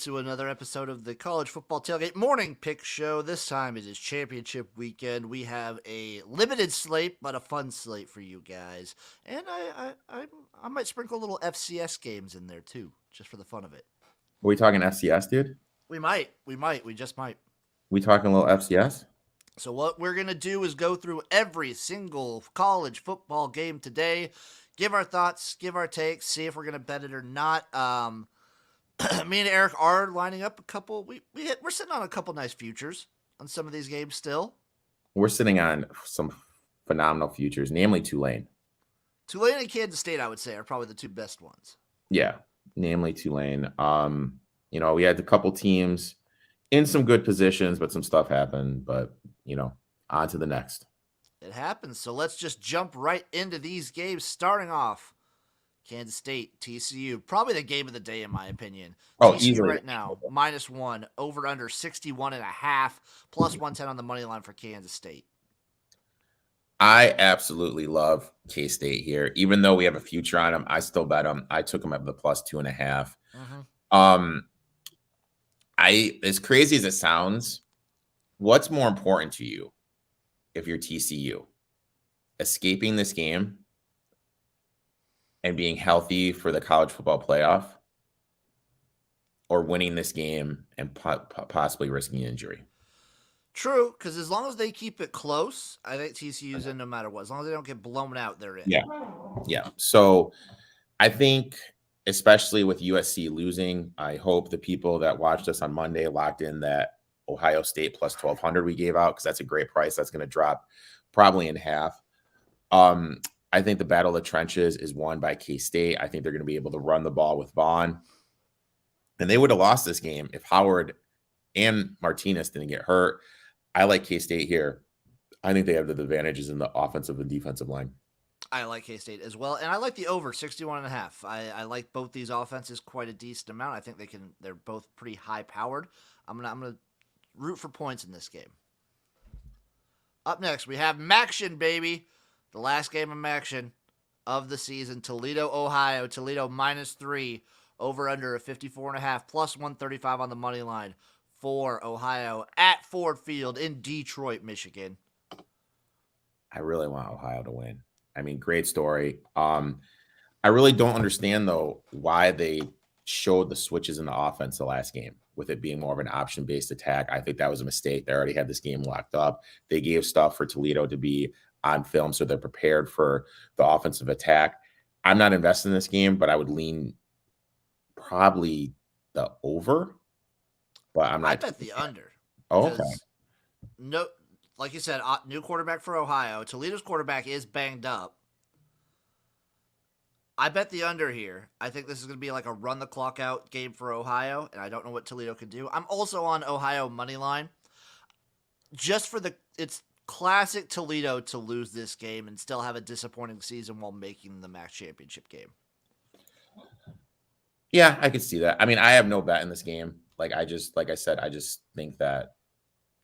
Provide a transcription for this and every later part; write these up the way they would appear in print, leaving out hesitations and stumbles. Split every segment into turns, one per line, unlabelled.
to another episode of the College Football Tailgate Morning Pick Show. This time it is championship weekend. We have a limited slate, but a fun slate for you guys. And I might sprinkle a little FCS games in there too, just for the fun of it.
Are we talking FCS, dude?
We just might.
We talking a little FCS?
So what we're going to do is go through every single college football game today, give our thoughts, give our takes, see if we're going to bet it or not. Me and Eric are lining up a couple. We're sitting on a couple nice futures on some of these games still.
We're sitting on some phenomenal futures, namely Tulane.
Tulane and Kansas State, I would say, are probably the two best ones.
Yeah, namely Tulane. We had a couple teams in some good positions, but some stuff happened. But, on to the next.
It happens. So let's just jump right into these games, starting off Kansas State, TCU. Probably the game of the day, in my opinion.
Oh,
TCU
easily.
right now, -1, over under 61.5, plus 110 on the money line for Kansas State.
I absolutely love K-State here. Even though we have a future on them, I still bet them. I took them at the plus 2.5.
Mm-hmm.
As crazy as it sounds, what's more important to you if you're TCU? Escaping this game and being healthy for the college football playoff, or winning this game and possibly risking injury?
True, because as long as they keep it close, I think TCU's in no matter what. As long as they don't get blown out, they're in.
Yeah. So I think, especially with USC losing, I hope the people that watched us on Monday locked in that Ohio State plus 1,200 we gave out, because that's a great price. That's going to drop probably in half. I think the battle of the trenches is won by K-State. I think they're going to be able to run the ball with Vaughn. And they would have lost this game if Howard and Martinez didn't get hurt. I like K-State here. I think they have the advantages in the offensive and defensive line.
I like K-State as well. And I like the over 61.5. I like both these offenses quite a decent amount. I think they're both pretty high powered. I'm gonna root for points in this game. Up next, we have Maction, baby. The last game of Maction of the season. Toledo, Ohio. Toledo -3. Over under a 54.5. Plus 135 on the money line for Ohio at Ford Field in Detroit, Michigan.
I really want Ohio to win. I mean, great story. I really don't understand, though, why they showed the switches in the offense the last game, with it being more of an option-based attack. I think that was a mistake. They already had this game locked up. They gave stuff for Toledo to be on film, so they're prepared for the offensive attack. I'm not invested in this game, but I would lean probably the over. But I'm not.
I bet the under.
Oh, okay.
No, like you said, new quarterback for Ohio. Toledo's quarterback is banged up. I bet the under here. I think this is going to be like a run the clock out game for Ohio, and I don't know what Toledo can do. I'm also on Ohio money line, just for it's classic Toledo to lose this game and still have a disappointing season while making the MAC championship game.
Yeah, I could see that. I mean, I have no bet in this game. Like I said, I just think that,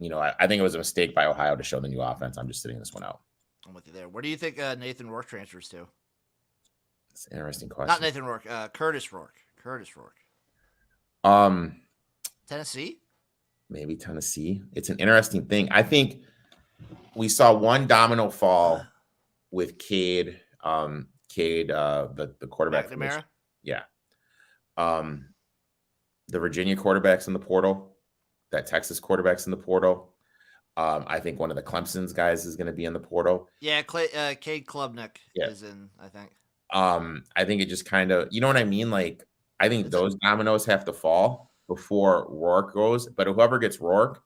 I think it was a mistake by Ohio to show the new offense. I'm just sitting this one out.
I'm with you there. Where do you think Nathan Rourke transfers to?
It's an interesting question.
Not Nathan Rourke, Curtis Rourke. Tennessee?
Maybe Tennessee. It's an interesting thing. I think we saw one domino fall with Cade, the quarterback.
McNamara?
Yeah. The Virginia quarterback's in the portal. That Texas quarterback's in the portal. I think one of the Clemson's guys is going to be in the portal.
Yeah, Cade Klubnik is in, I think.
I think it just kind of, you know what I mean? Like, I think those dominoes have to fall before Rourke goes. But whoever gets Rourke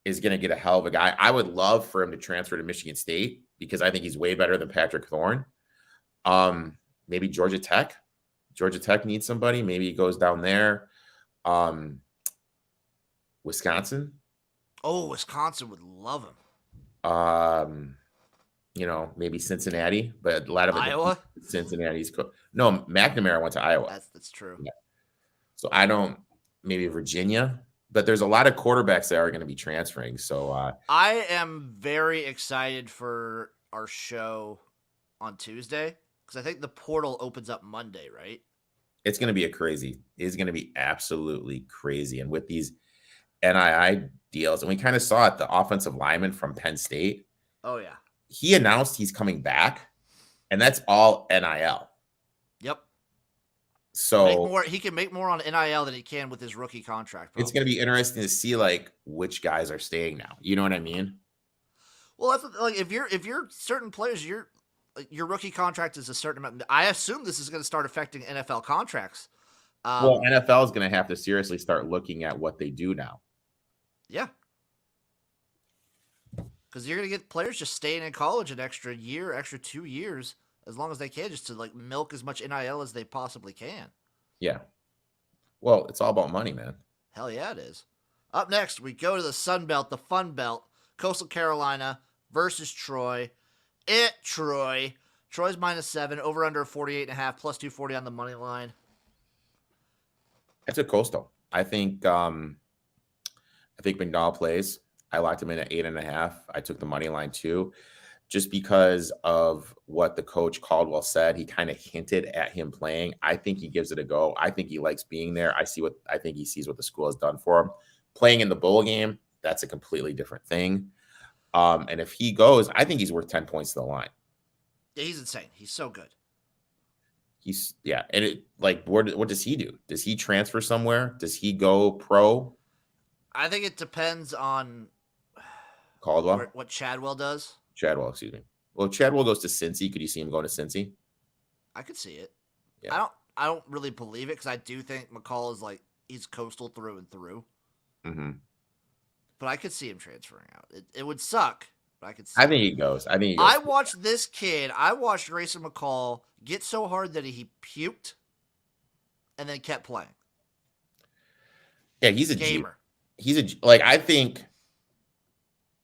is going to get a hell of a guy. I would love for him to transfer to Michigan State, because I think he's way better than Patrick Thorne. Maybe Georgia Tech. Georgia Tech needs somebody. Maybe he goes down there. Wisconsin.
Oh, Wisconsin would love him.
Maybe Cincinnati, but a lot of it.
Iowa.
Cincinnati's no. McNamara went to Iowa.
That's true.
Yeah. So maybe Virginia, but there's a lot of quarterbacks that are going to be transferring. So
I am very excited for our show on Tuesday, because I think the portal opens up Monday, right?
It's going to be it's going to be absolutely crazy. And with these NII deals, and we kind of saw it, the offensive lineman from Penn State,
Oh yeah.
he announced he's coming back, and that's all NIL.
Yep. Make
So
more. He can make more on NIL than he can with his rookie contract.
it's
Probably.
going to be interesting to see like which guys are staying now. You know what I mean?
Well, that's like if you're certain players, your rookie contract is a certain amount. I assume this is going to start affecting NFL contracts.
Well, NFL is going to have to seriously start looking at what they do now.
Yeah. Because you're going to get players just staying in college an extra year, extra 2 years, as long as they can, just to like milk as much NIL as they possibly can.
Yeah. Well, it's all about money, man.
Hell yeah, it is. Up next, we go to the Sun Belt, the Fun Belt, Coastal Carolina versus Troy. Troy. Troy's -7, over under 48.5, plus 240 on the money line.
I took Coastal. I think McDowell plays. I locked him in at 8.5. I took the money line too, just because of what the coach Caldwell said. He kind of hinted at him playing. I think he gives it a go. I think he likes being there. I think he sees what the school has done for him. Playing in the bowl game, that's a completely different thing. And if he goes, I think he's worth 10 points to the line.
Yeah, he's insane. He's so good.
And it like what does he do? Does he transfer somewhere? Does he go pro?
I think it depends on
Caldwell?
what Chadwell does.
Chadwell, excuse me. Well, if Chadwell goes to Cincy, could you see him going to Cincy?
I could see it.
Yeah.
I don't really believe it because I do think McCall is like he's coastal through and through.
Mm-hmm.
But I could see him transferring out. It would suck, but I could see
I think he goes.
I watched this kid. I watched Grayson McCall get so hard that he puked and then kept playing.
Yeah, he's a
gamer.
I think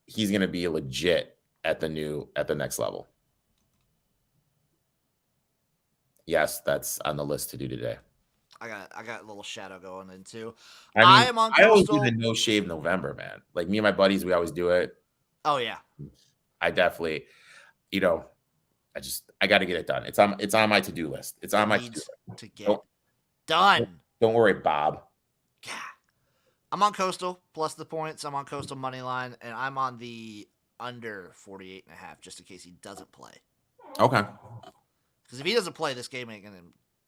he's going to be legit at the next level. Yes, that's on the list to do today.
I got a little shadow going in too.
I
am on Coastal.
I always do the no shave November, man. Like me and my buddies, we always do it.
Oh yeah.
I definitely, I got to get it done. It's on my to-do list. It's on my to-do list.
To get done.
Don't worry, Bob.
Yeah. I'm on Coastal plus the points. I'm on Coastal money line, and I'm on the under 48.5 just in case he doesn't play.
Okay.
Because if he doesn't play, this game ain't gonna.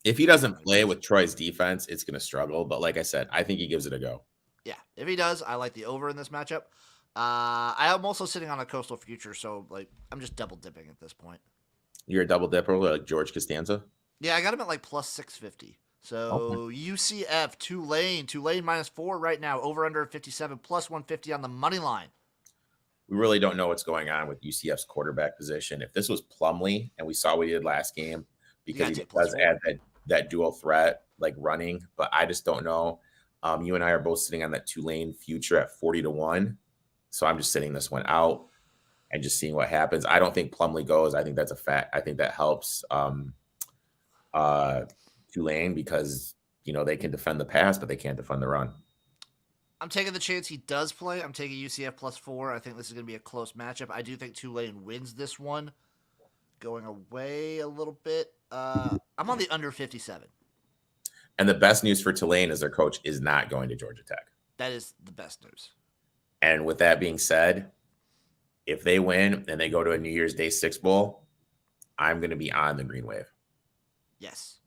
If he doesn't play with Troy's defense, it's gonna struggle. But like I said, I think he gives it a go.
Yeah, if he does, I like the over in this matchup. I am also sitting on a Coastal future, so like I'm just double dipping at this point.
You're a double dipper like George Costanza?
Yeah, I got him at like plus 650. So UCF, Tulane -4 right now, over under 57, plus 150 on the money line.
We really don't know what's going on with UCF's quarterback position. If this was Plumlee and we saw what he did last game, because he does add that dual threat, like running, but I just don't know. You and I are both sitting on that Tulane future at 40-1. So I'm just sitting this one out and just seeing what happens. I don't think Plumlee goes. I think that's a fact. I think that helps Tulane because, they can defend the pass, but they can't defend the run.
I'm taking the chance he does play. I'm taking UCF +4. I think this is going to be a close matchup. I do think Tulane wins this one. Going away a little bit. I'm on the under 57.
And the best news for Tulane is their coach is not going to Georgia Tech.
That is the best news.
And with that being said, if they win and they go to a New Year's Day 6 Bowl, I'm going to be on the green wave.
Yes.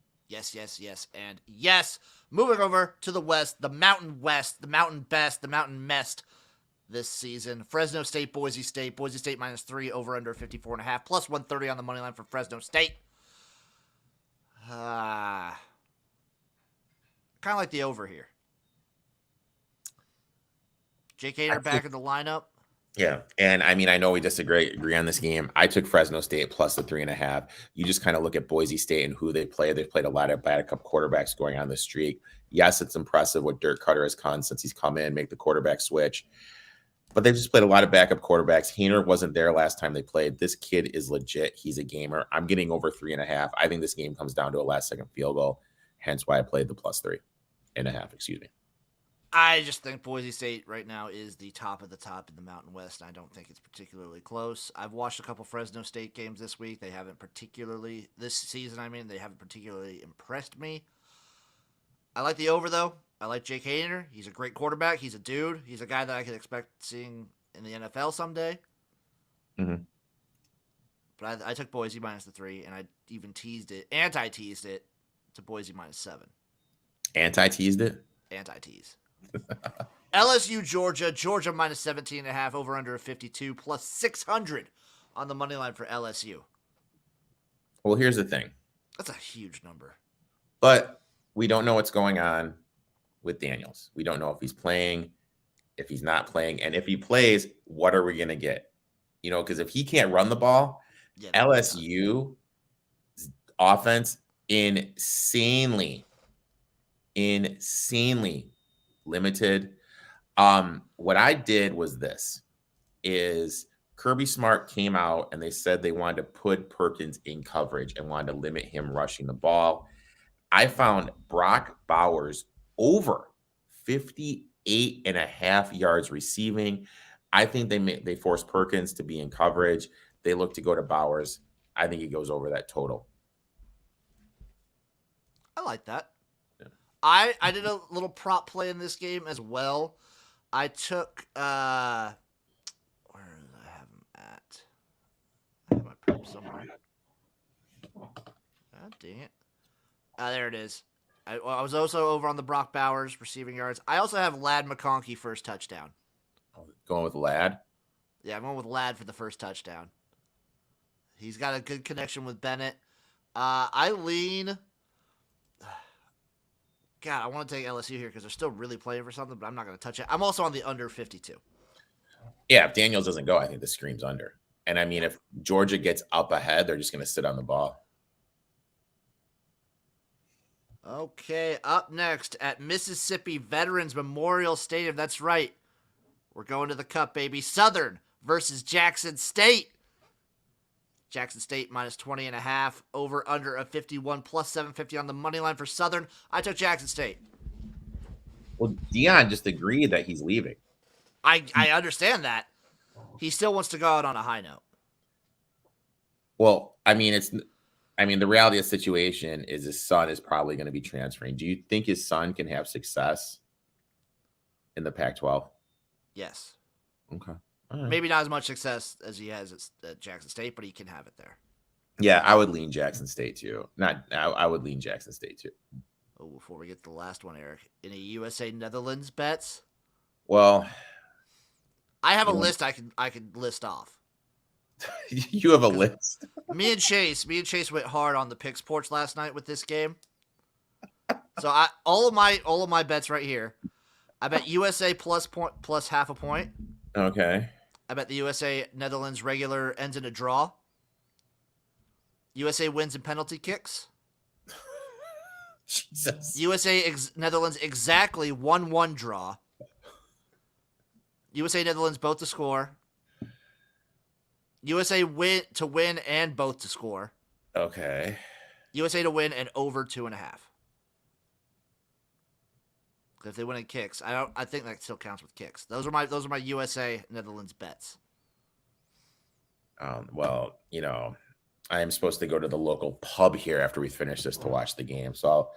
And yes. Moving over to the West, the Mountain West, the Mountain Best, the Mountain Mest this season. Fresno State, Boise State. Boise State -3, over under 54.5, plus 130 on the money line for Fresno State. Kind of like the over here. Jake Hader back in the lineup.
Yeah. And I mean, I know we agree on this game. I took Fresno State plus the 3.5. You just kind of look at Boise State and who they play. They've played a lot of backup quarterbacks going on the streak. Yes, it's impressive what Dirk Cutter has done since he's come in, make the quarterback switch. But they've just played a lot of backup quarterbacks. Hayner wasn't there last time they played. This kid is legit. He's a gamer. I'm getting over 3.5. I think this game comes down to a last-second field goal, hence why I played the plus 3.5, excuse me.
I just think Boise State right now is the top of the top in the Mountain West. I don't think it's particularly close. I've watched a couple Fresno State games this week. They haven't particularly impressed me. I like the over, though. I like Jake Hayner. He's a great quarterback. He's a dude. He's a guy that I could expect seeing in the NFL someday.
Mm-hmm.
But I took Boise minus the 3, and I even anti-teased it to Boise minus 7.
Anti-teased it?
Anti-tease. LSU, Georgia minus 17.5, over under a 52, plus 600 on the money line for LSU.
Well, here's the thing.
That's a huge number.
But we don't know what's going on with Daniels. We don't know if he's playing, if he's not playing, and if he plays, what are we going to get? You know, because if he can't run the ball, LSU offense insanely limited. What I did was this is Kirby Smart came out and they said they wanted to put Perkins in coverage and wanted to limit him rushing the ball. I found Brock Bowers over 58.5 yards receiving. I think they forced Perkins to be in coverage. They look to go to Bowers. I think he goes over that total.
I like that. Yeah. I did a little prop play in this game as well. I took where did I have him at? I have my prop somewhere. God dang it. There it is. I was also over on the Brock Bowers receiving yards. I also have Ladd McConkey first touchdown.
Going with Ladd?
Yeah, I'm going with Ladd for the first touchdown. He's got a good connection with Bennett. I lean. God, I want to take LSU here because they're still really playing for something, but I'm not going to touch it. I'm also on the under 52.
Yeah, if Daniels doesn't go, I think the scream's under. And I mean, if Georgia gets up ahead, they're just going to sit on the ball.
Okay, up next at Mississippi Veterans Memorial Stadium. That's right. We're going to the Cup, baby. Southern versus Jackson State. Jackson State minus 20.5, over under a 51, plus 750 on the money line for Southern. I took Jackson State.
Well, Dion just agreed that he's leaving.
I understand that. He still wants to go out on a high note.
Well, I mean, the reality of the situation is his son is probably going to be transferring. Do you think his son can have success in the Pac-12?
Yes.
Okay.
Right. Maybe not as much success as he has at Jackson State, but he can have it there.
Yeah, I would lean Jackson State too. I would lean Jackson State too.
Oh, before we get to the last one, Eric, any USA Netherlands bets?
Well,
I have a list I could list off.
You have a list.
Me and Chase went hard on the pick sports last night with this game. So all of my bets right here. I bet USA plus half a point.
Okay.
I bet the USA Netherlands regular ends in a draw. USA wins in penalty kicks.
Jesus.
USA Netherlands exactly 1-1 draw. USA Netherlands both to score. USA to win and both to score.
Okay.
USA to win and over 2.5. If they win in kicks, I think that still counts with kicks. Those are my USA Netherlands bets.
Well, I am supposed to go to the local pub here after we finish this to watch the game. So,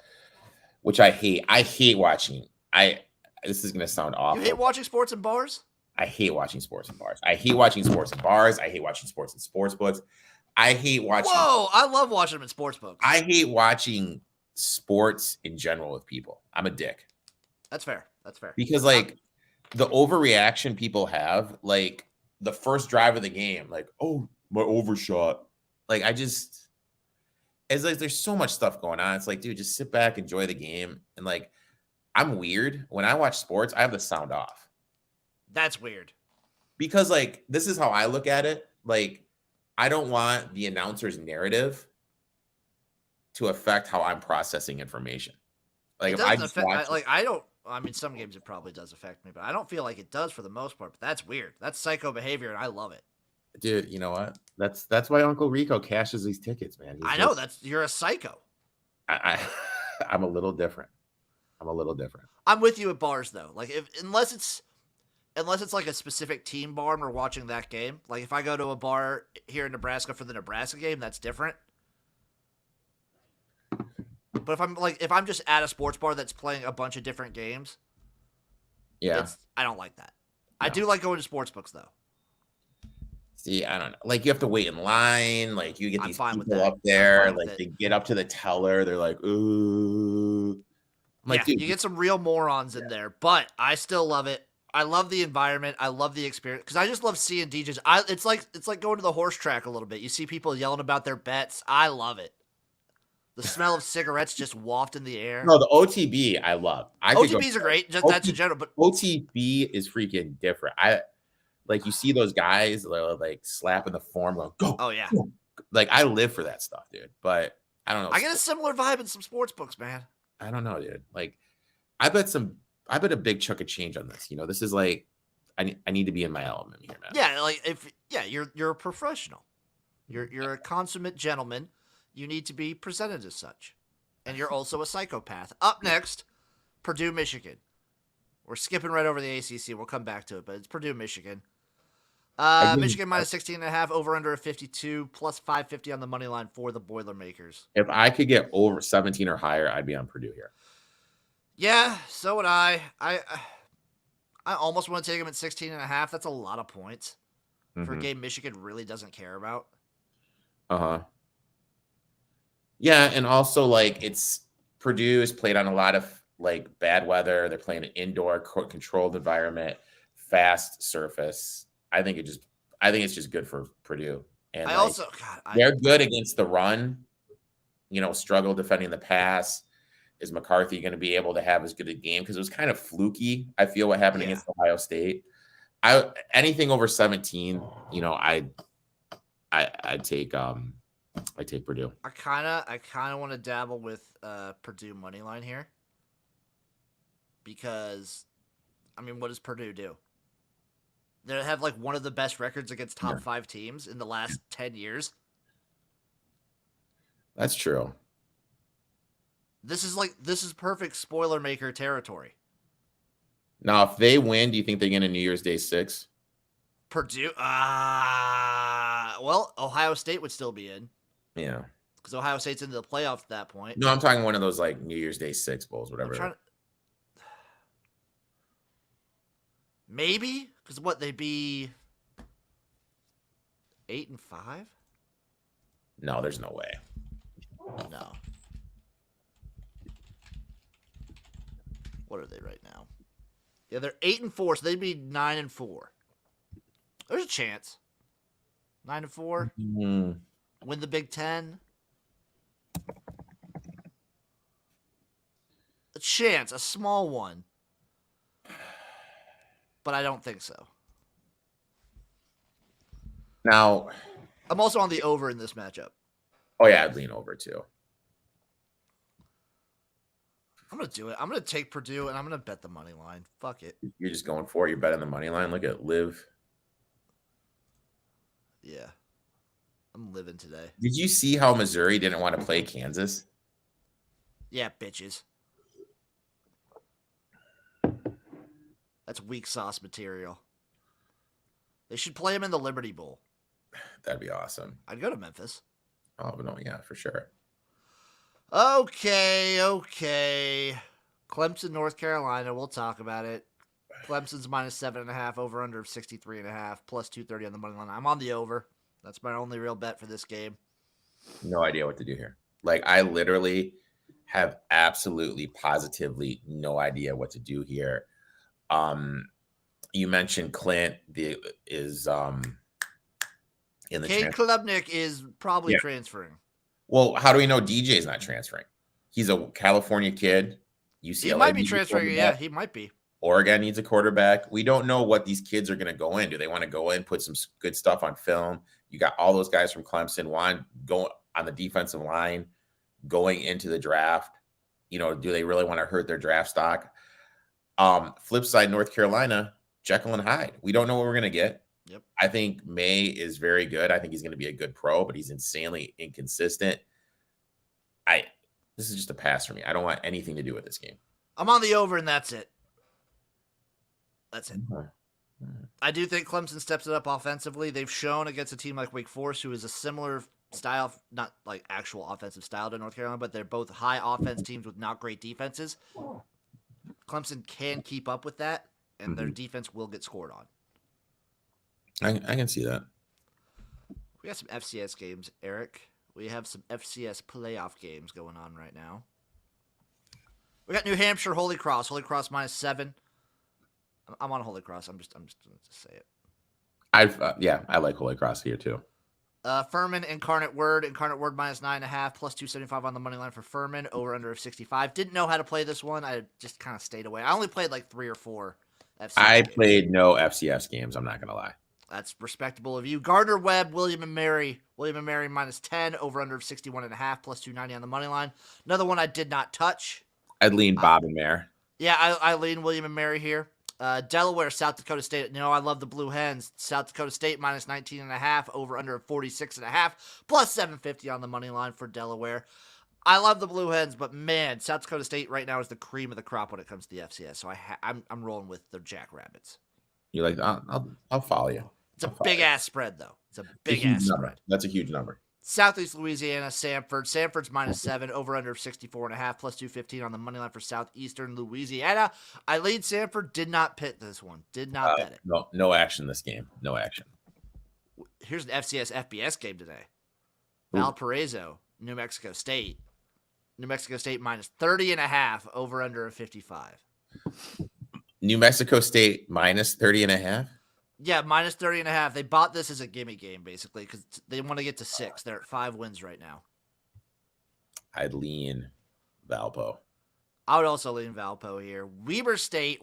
which I hate. I hate watching. This is gonna sound awful.
You hate watching sports in bars?
I hate watching sports in bars. I hate watching sports in bars. I hate watching sports in sports books. I hate watching.
Whoa! I love watching them in sports books.
I hate watching sports in general with people. I'm a dick.
That's fair.
Because the overreaction people have, like the first drive of the game, like, oh, my overshot. Like it's like there's so much stuff going on. It's like, dude, just sit back, enjoy the game. And like, I'm weird. When I watch sports, I have the sound off.
That's weird.
Because like, this is how I look at it. Like, I don't want the announcer's narrative to affect how I'm processing information. Like if I just
some games it probably does affect me, but I don't feel like it does for the most part. But that's weird. That's psycho behavior, and I love it.
Dude, you know what? That's why Uncle Rico cashes these tickets, man.
You're a psycho.
I'm a little different.
I'm with you at bars though. Like unless it's like a specific team bar and we're watching that game. Like if I go to a bar here in Nebraska for the Nebraska game, that's different. But if I'm just at a sports bar that's playing a bunch of different games,
Yeah.
I don't like that. I
No.
do like going to sports books though.
See, I don't know. Like you have to wait in line. Like you get
I'm
these
fine with
people
that.
up there.
With
Like
it.
they get up to the teller. They're like, ooh. I'm like,
Yeah,
dude,
you get some real morons in there, but I still love it. I love the environment. I love the experience because I just love seeing DJs. It's like going to the horse track a little bit. You see people yelling about their bets. I love it. The smell of cigarettes just waft in the air.
no, the OTB I love. I could go.
OTBs are great. Just that's in
OT,
general, but
OTB is freaking different. I like you see those guys like slapping the form, going go.
oh yeah,
go. Like I live for that stuff, dude. But I don't know.
I get a similar vibe in some sports books, man.
I don't know, dude. Like I bet a big chunk of change on this. You know, this is like I need to be in my element here, man.
Yeah, you're a professional. You're a consummate gentleman. You need to be presented as such. And you're also a psychopath. Up next, Purdue, Michigan. We're skipping right over the ACC. We'll come back to it, but it's Purdue, Michigan. Michigan minus 16.5, over under a 52, plus 550 on the money line for the Boilermakers.
If I could get over 17 or higher, I'd be on Purdue here.
Yeah, so would I. I almost want to take them at 16.5. That's a lot of points for a game Michigan really doesn't care about.
Uh-huh. Yeah, and also like it's Purdue is played on a lot of like bad weather. They're playing an indoor controlled environment, fast surface. I think it's just good for Purdue. And they're good against the run. You know, struggle defending the pass. Is McCarthy going to be able to have as good a game? Because it was kind of fluky. I feel what happened against Ohio State. Anything over 17, you know, I take Purdue.
I kind of want to dabble with Purdue money line here because, I mean, what does Purdue do? They have like one of the best records against top 5 teams in the last 10 years.
That's true.
This is perfect spoiler maker territory.
Now, if they win, do you think they're going to New Year's Day 6?
Purdue, well, Ohio State would still be in.
Yeah.
Because Ohio State's into the playoffs at that point.
No, I'm talking one of those like New Year's Day 6 bowls, whatever.
Maybe? Because what, they'd be 8-5?
No, there's no way.
No. What are they right now? Yeah, they're 8-4, so they'd be 9-4. There's a chance. 9-4.
Mm-hmm.
Win the Big Ten. A chance, a small one. But I don't think so.
Now,
I'm also on the over in this matchup.
Oh, yeah, I'd lean over too.
I'm going to do it. I'm going to take Purdue, and I'm going to bet the money line. Fuck it.
You're just going for it. You're betting the money line. Look at Liv.
Yeah. I'm living today.
Did you see how Missouri didn't want to play Kansas?
Yeah, bitches. That's weak sauce material. They should play him in the Liberty Bowl.
That'd be awesome.
I'd go to Memphis.
Oh, no, yeah, for sure.
Okay. Clemson, North Carolina. We'll talk about it. Clemson's minus 7.5, over under 63.5, plus 230 on the money line. I'm on the over. That's my only real bet for this game.
No idea what to do here. Like, I literally have absolutely, positively no idea what to do here. You mentioned Clint is in the
Cade Klubnik is probably transferring.
Well, how do we know DJ's not transferring? He's a California kid. UCLA.
He might be transferring. Yeah, he might be.
Oregon needs a quarterback. We don't know what these kids are going to go in. Do they want to go in, put some good stuff on film? You got all those guys from Clemson. One going on the defensive line, going into the draft. You know, do they really want to hurt their draft stock? Flip side, North Carolina, Jekyll and Hyde. We don't know what we're going to get.
Yep.
I think May is very good. I think he's going to be a good pro, but he's insanely inconsistent. This is just a pass for me. I don't want anything to do with this game.
I'm on the over, and that's it. That's it. I do think Clemson steps it up offensively. They've shown against a team like Wake Forest, who is a similar style, not like actual offensive style to North Carolina, but they're both high offense teams with not great defenses. Clemson can keep up with that, and their defense will get scored on.
I can see that.
We got some FCS games, Eric. We have some FCS playoff games going on right now. We got New Hampshire, Holy Cross. Holy Cross -7. I'm on Holy Cross. I'm just going to say it.
I like Holy Cross here too.
Furman, Incarnate Word. Incarnate Word -9.5, plus 275 on the money line for Furman. Over under of 65. Didn't know how to play this one. I just kind of stayed away. I only played like 3 or 4 FCS games.
Played no FCS games. I'm not gonna lie.
That's respectable of you. Gardner Webb, William and Mary. William and Mary -10. Over under of 61.5, plus 290 on the money line. Another one I did not touch.
I'd lean Bob and Mare.
Yeah, I lean William and Mary here. Delaware, South Dakota State. You know, I love the Blue Hens. South Dakota State -19.5, over under 46.5, plus 750 on the money line for Delaware. I love the Blue Hens, but man, South Dakota State right now is the cream of the crop when it comes to the FCS. So I'm rolling with the Jackrabbits.
You like? I'll follow you.
It's a big ass spread though. It's a big ass spread.
That's a huge number.
Southeast Louisiana, Sanford. Sanford's -7, over under 64.5, plus 215 on the money line for Southeastern Louisiana. I lead Sanford. Did not pit this one. Did not bet it.
No action this game. No action.
Here's an FCS FBS game today. Valparaiso, New Mexico State. New Mexico State -30.5, over under 55.
New Mexico State -30.5.
Yeah, -30.5. They bought this as a gimme game, basically, because they want to get to 6. They're at 5 wins right now.
I'd lean Valpo.
I would also lean Valpo here. Weber State,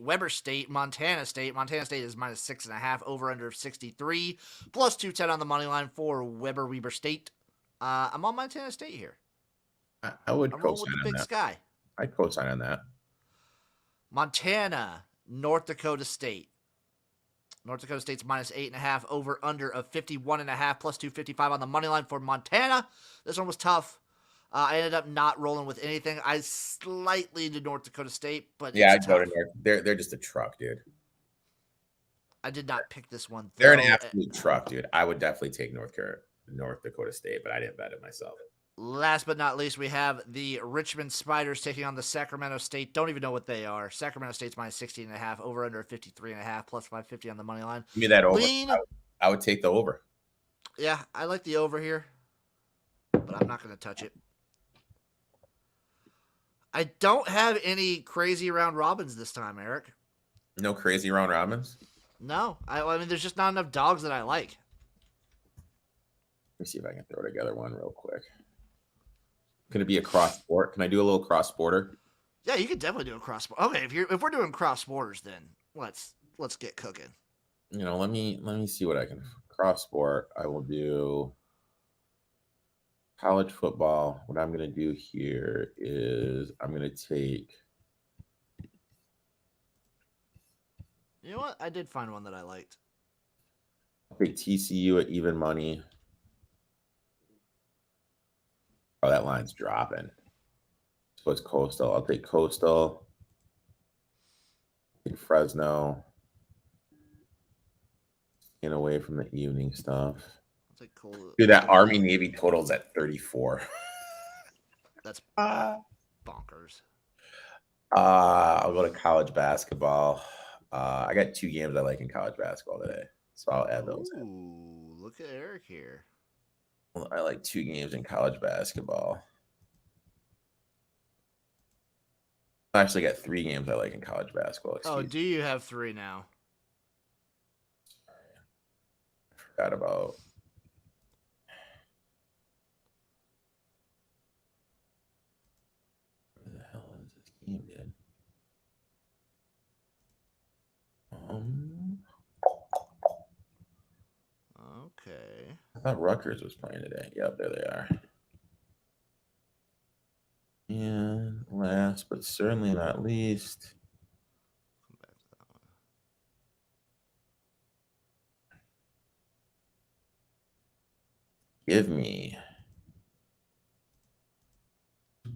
Montana State. Montana State is -6.5, over under 63, plus 210 on the money line for Weber State. I'm on Montana State here.
I would
I'm rolling
co-sign
with the
on
Big
that.
Sky.
I'd co-sign on that.
Montana, North Dakota State. North Dakota State's -8.5, over under of 51.5, plus 255 on the money line for Montana. This one was tough. I ended up not rolling with anything. I slightly did North Dakota State, but
yeah, I'd go to North. They're just a truck, dude.
I did not pick this one.
They're an absolute truck, dude. I would definitely take North Dakota State, but I didn't bet it myself.
Last but not least, we have the Richmond Spiders taking on the Sacramento State. Don't even know what they are. Sacramento State's -16.5, over under 53.5, plus 550 on the money line.
Give me that over. I would take the over.
Yeah, I like the over here, but I'm not going to touch it. I don't have any crazy round robins this time, Eric.
No crazy round robins?
No. I mean, there's just not enough dogs that I like.
Let me see if I can throw together one real quick. Can it be a cross sport? Can I do a little cross sporter?
Yeah, you could definitely do a cross sport. Okay, if we're doing cross sporters, then let's get cooking.
You know, let me see what I can cross sport. I will do college football. What I'm going to do here is I'm going to take.
You know what? I did find one that I liked.
I'll take TCU at even money. Oh, that line's dropping. So it's Coastal. I'll take Coastal. Take Fresno. Get away from the evening stuff.
I'll take cool.
Dude, that Army Navy total's at 34.
That's bonkers.
I'll go to college basketball. I got 2 games I like in college basketball today, so I'll add those.
Ooh, look at Eric here.
I like 2 games in college basketball. I actually got 3 games I like in college basketball.
Do you have 3 now?
I forgot about. Where the hell is this game, dude?
Okay.
I thought Rutgers was playing today. Yep, there they are. And last but certainly not least,
Come back to that one.
give me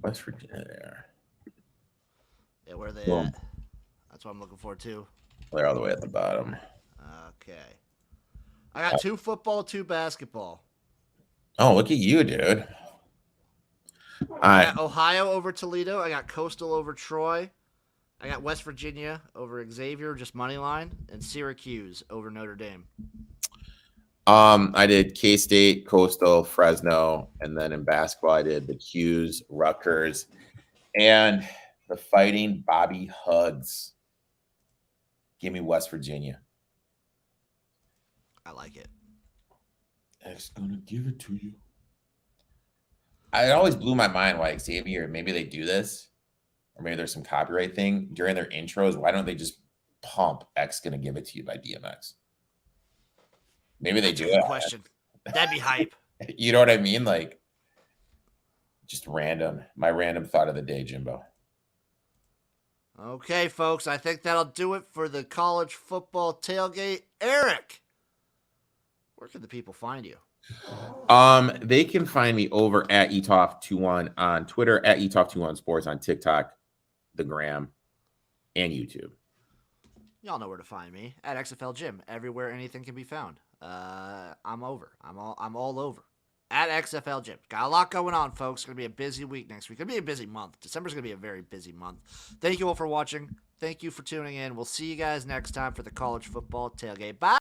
West Virginia there.
Yeah, where are they
Boom.
at? That's what I'm looking for too.
They're all the way at the bottom.
Okay. I got 2 football, 2 basketball.
Oh, look at you, dude. All
I
right.
got Ohio over Toledo. I got Coastal over Troy. I got West Virginia over Xavier, just money line, and Syracuse over Notre Dame.
I did K-State, Coastal, Fresno, and then in basketball I did the Qs, Rutgers, and the Fighting Bobby Hugs. Give me West Virginia.
I like it.
X gonna give it to you. It always blew my mind why Xavier, maybe they do this, or maybe there's some copyright thing during their intros. Why don't they just pump X gonna give it to you by DMX? Maybe they
That's a
do
good
it.
question. That'd be hype.
You know what I mean? Like, just random. My random thought of the day, Jimbo.
Okay, folks, I think that'll do it for the college football tailgate. Eric, where can the people find you?
They can find me over at eTalk21 on Twitter, at eTalk21 Sports on TikTok, the Gram, and YouTube.
Y'all know where to find me at XFL Gym. Everywhere anything can be found. I'm over. I'm all over. At XFL Gym. Got a lot going on, folks. It's gonna be a busy week next week. It's gonna be a busy month. December's gonna be a very busy month. Thank you all for watching. Thank you for tuning in. We'll see you guys next time for the college football tailgate. Bye.